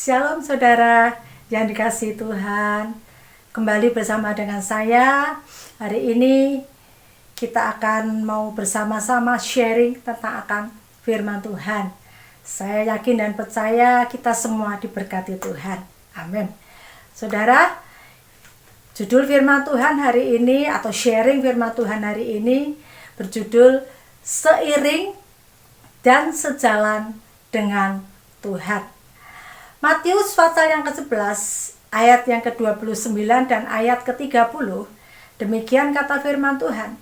Shalom saudara yang dikasihi Tuhan. Kembali bersama dengan saya. Hari ini kita akan mau bersama-sama sharing tentang akan firman Tuhan. Saya yakin dan percaya kita semua diberkati Tuhan. Amin. Saudara, judul firman Tuhan hari ini atau sharing firman Tuhan hari ini berjudul Seiring dan Sejalan dengan Tuhan. Matius pasal yang ke-11 ayat yang ke-29 dan ayat ke-30. Demikian kata firman Tuhan.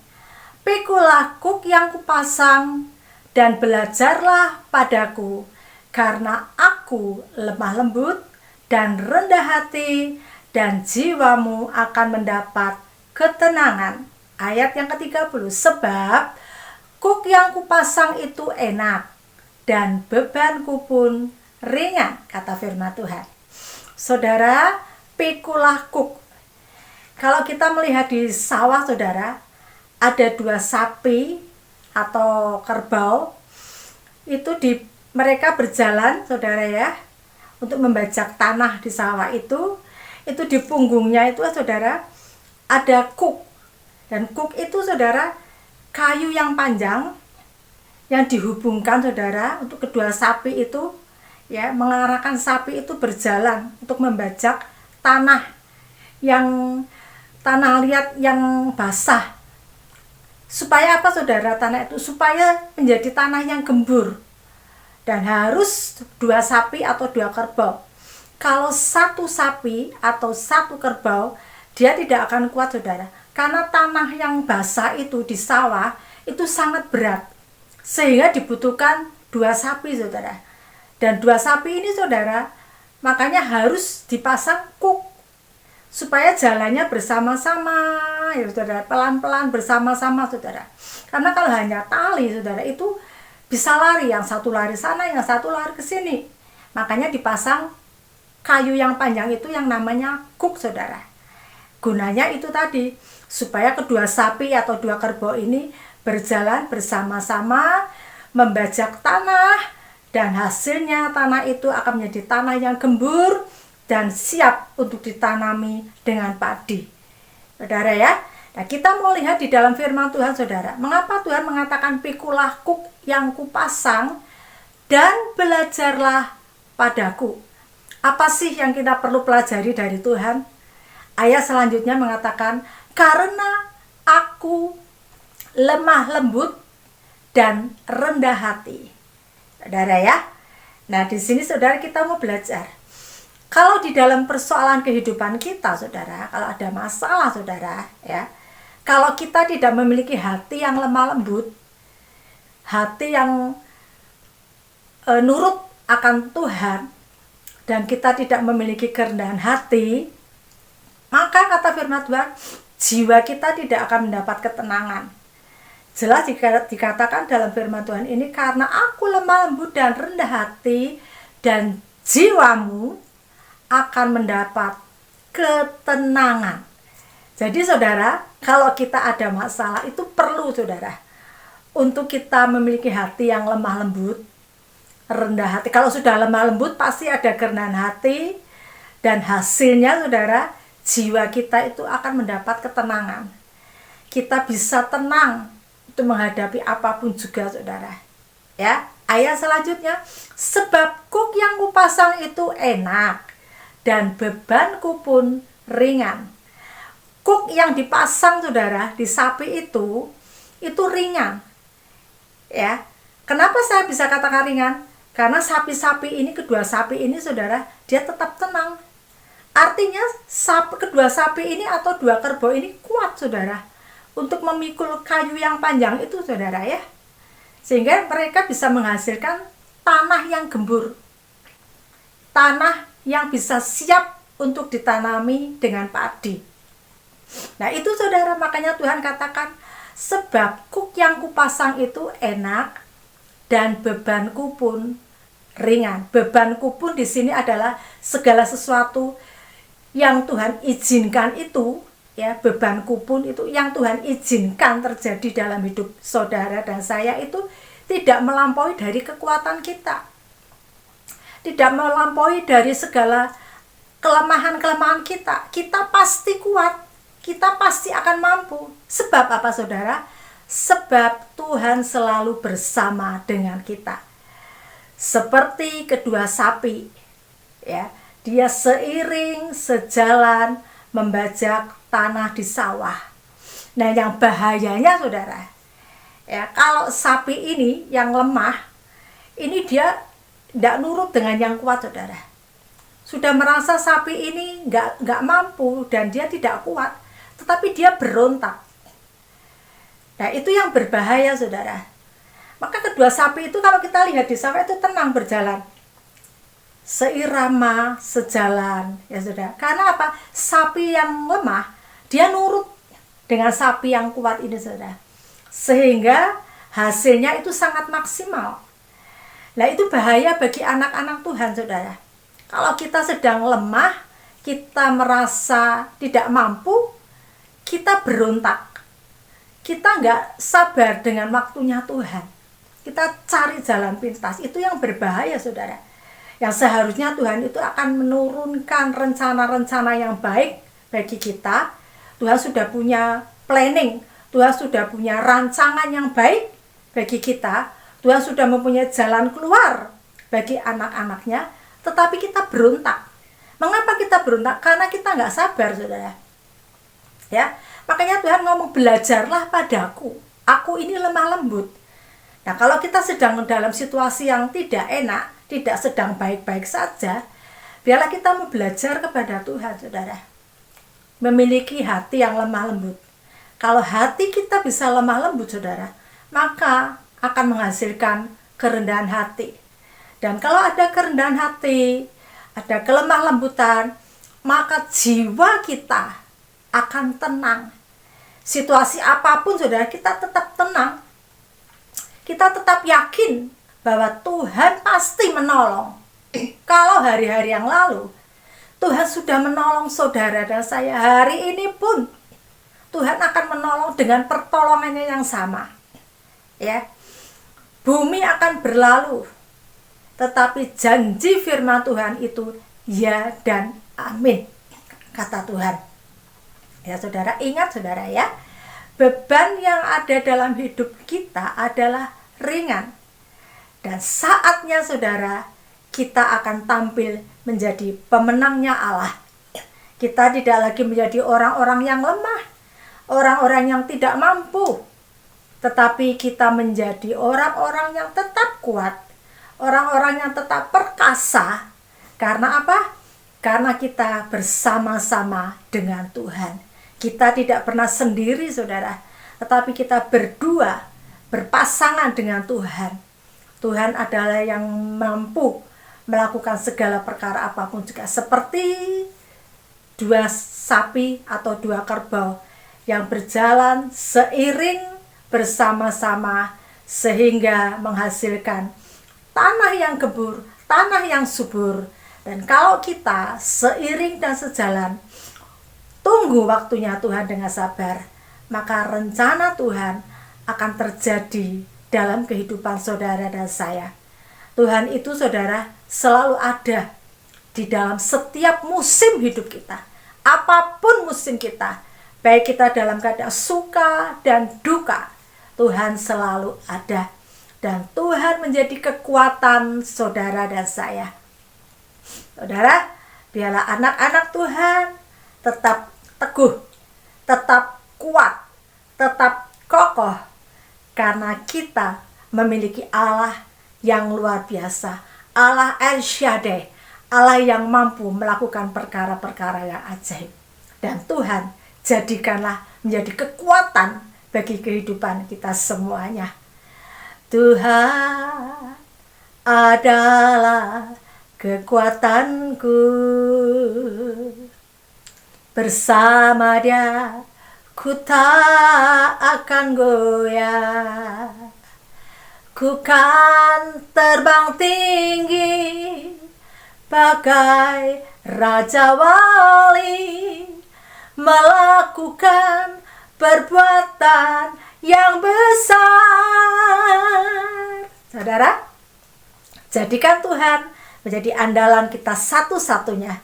Pikulah kuk yang kupasang dan belajarlah padaku, karena aku lemah lembut dan rendah hati, dan jiwamu akan mendapat ketenangan. Ayat yang ke-30. Sebab kuk yang kupasang itu enak dan bebanku pun ringan, kata firman Tuhan. Saudara, pikulah kuk. Kalau kita melihat di sawah saudara, ada dua sapi atau kerbau. Mereka berjalan saudara ya, untuk membajak tanah di sawah itu di punggungnya itu saudara ada kuk. Dan kuk itu saudara kayu yang panjang yang dihubungkan saudara untuk kedua sapi itu ya, mengarahkan sapi itu berjalan untuk membajak tanah liat yang basah. Supaya apa saudara? Tanah itu supaya menjadi tanah yang gembur. Dan harus dua sapi atau dua kerbau. Kalau satu sapi atau satu kerbau, dia tidak akan kuat saudara. Karena tanah yang basah itu di sawah itu sangat berat. Sehingga dibutuhkan dua sapi saudara. Dan dua sapi ini saudara, makanya harus dipasang kuk supaya jalannya bersama-sama ya saudara, pelan-pelan bersama-sama saudara. Karena kalau hanya tali saudara, itu bisa lari, yang satu lari sana, yang satu lari ke sini. Makanya dipasang kayu yang panjang itu yang namanya kuk saudara. Gunanya itu tadi, supaya kedua sapi atau dua kerbau ini berjalan bersama-sama membajak tanah, dan hasilnya tanah itu akan menjadi tanah yang gembur dan siap untuk ditanami dengan padi. Saudara ya, nah kita mau lihat di dalam firman Tuhan saudara, mengapa Tuhan mengatakan pikulah kuk yang kupasang dan belajarlah padaku. Apa sih yang kita perlu pelajari dari Tuhan? Ayat selanjutnya mengatakan, karena aku lemah lembut dan rendah hati. Saudara ya. Nah, di sini saudara kita mau belajar. Kalau di dalam persoalan kehidupan kita saudara, kalau ada masalah saudara ya, kalau kita tidak memiliki hati yang lemah lembut, hati yang nurut akan Tuhan, dan kita tidak memiliki kerendahan hati, maka kata firman Tuhan, jiwa kita tidak akan mendapat ketenangan. Jelas dikatakan dalam firman Tuhan ini, karena aku lemah lembut dan rendah hati, dan jiwamu akan mendapat ketenangan. Jadi saudara, kalau kita ada masalah itu perlu saudara, untuk kita memiliki hati yang lemah lembut, rendah hati. Kalau sudah lemah lembut pasti ada kerendahan hati, dan hasilnya saudara, jiwa kita itu akan mendapat ketenangan. Kita bisa tenang untuk menghadapi apapun juga saudara ya. Ayat selanjutnya, sebab kuk yang kupasang itu enak dan bebanku pun ringan. Kuk yang dipasang saudara di sapi itu ringan ya. Kenapa saya bisa katakan ringan? Karena sapi-sapi ini, kedua sapi ini saudara, dia tetap tenang. Artinya kedua sapi ini atau dua kerbau ini kuat saudara untuk memikul kayu yang panjang itu saudara ya, sehingga mereka bisa menghasilkan tanah yang gembur, tanah yang bisa siap untuk ditanami dengan padi. Nah itu saudara, makanya Tuhan katakan, sebab kuk yang kupasang itu enak dan bebanku pun ringan. Bebanku pun di sini adalah segala sesuatu yang Tuhan izinkan itu ya, bebanku pun itu yang Tuhan izinkan terjadi dalam hidup saudara dan saya itu tidak melampaui dari kekuatan kita. tidak melampaui dari segala kelemahan-kelemahan kita. Kita pasti kuat, kita pasti akan mampu. Sebab apa saudara? Sebab Tuhan selalu bersama dengan kita. Seperti kedua sapi, ya, dia seiring sejalan membajak tanah di sawah. Nah, yang bahayanya saudara, ya, kalau sapi ini yang lemah, ini dia tidak nurut dengan yang kuat saudara. Sudah merasa sapi ini nggak mampu dan dia tidak kuat, tetapi dia berontak. Nah, itu yang berbahaya saudara. Maka kedua sapi itu kalau kita lihat di sawah itu tenang berjalan, seirama, sejalan, ya saudara. Karena apa? Sapi yang lemah dia nurut dengan sapi yang kuat ini saudara, sehingga hasilnya itu sangat maksimal. Nah, itu bahaya bagi anak-anak Tuhan saudara. Kalau kita sedang lemah, kita merasa tidak mampu, kita berontak, kita nggak sabar dengan waktunya Tuhan, kita cari jalan pintas. Itu yang berbahaya saudara. Yang seharusnya Tuhan itu akan menurunkan rencana-rencana yang baik bagi kita. Tuhan sudah punya planning, Tuhan sudah punya rancangan yang baik bagi kita. Tuhan sudah mempunyai jalan keluar bagi anak-anaknya, tetapi kita berontak. Mengapa kita berontak? Karena kita nggak sabar saudara. Ya, makanya Tuhan ngomong, belajarlah padaku, aku ini lemah lembut. Nah, kalau kita sedang dalam situasi yang tidak enak, tidak sedang baik-baik saja, biarlah kita mau belajar kepada Tuhan saudara, memiliki hati yang lemah lembut. Kalau hati kita bisa lemah lembut saudara, maka akan menghasilkan kerendahan hati. Dan kalau ada kerendahan hati, ada kelemah lembutan, maka jiwa kita akan tenang. Situasi apapun saudara, kita tetap tenang. Kita tetap yakin bahwa Tuhan pasti menolong. Kalau hari-hari yang lalu Tuhan sudah menolong saudara dan saya, hari ini pun Tuhan akan menolong dengan pertolongannya yang sama. Ya. Bumi akan berlalu, tetapi janji firman Tuhan itu ya dan amin, kata Tuhan. Ya saudara, ingat saudara ya, beban yang ada dalam hidup kita adalah ringan. Dan saatnya saudara, kita akan tampil menjadi pemenangnya Allah. Kita tidak lagi menjadi orang-orang yang lemah, orang-orang yang tidak mampu, tetapi kita menjadi orang-orang yang tetap kuat, orang-orang yang tetap perkasa. Karena apa? Karena kita bersama-sama dengan Tuhan. Kita tidak pernah sendiri saudara, tetapi kita berdua, berpasangan dengan Tuhan. Tuhan adalah yang mampu melakukan segala perkara apapun juga, seperti dua sapi atau dua kerbau yang berjalan seiring bersama-sama sehingga menghasilkan tanah yang gembur, tanah yang subur. Dan kalau kita seiring dan sejalan, tunggu waktunya Tuhan dengan sabar, maka rencana Tuhan akan terjadi dalam kehidupan saudara dan saya. Tuhan itu saudara selalu ada di dalam setiap musim hidup kita. Apapun musim kita, baik kita dalam keadaan suka dan duka, Tuhan selalu ada. Dan Tuhan menjadi kekuatan saudara dan saya. Saudara, biarlah anak-anak Tuhan tetap teguh, tetap kuat, tetap kokoh, karena kita memiliki Allah yang luar biasa, Allah El Shaddai, Allah yang mampu melakukan perkara-perkara yang ajaib. Dan Tuhan jadikanlah menjadi kekuatan bagi kehidupan kita semuanya. Tuhan adalah kekuatanku, bersama Dia ku tak akan goyah. Ku kan terbang tinggi bagai Raja Wali, melakukan perbuatan yang besar. Saudara, jadikan Tuhan menjadi andalan kita satu-satunya,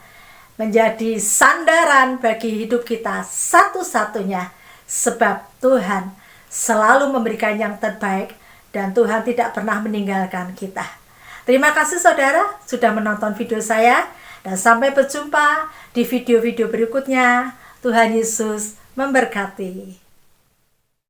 menjadi sandaran bagi hidup kita satu-satunya, sebab Tuhan selalu memberikan yang terbaik dan Tuhan tidak pernah meninggalkan kita. Terima kasih saudara sudah menonton video saya, dan sampai berjumpa di video-video berikutnya. Tuhan Yesus memberkati.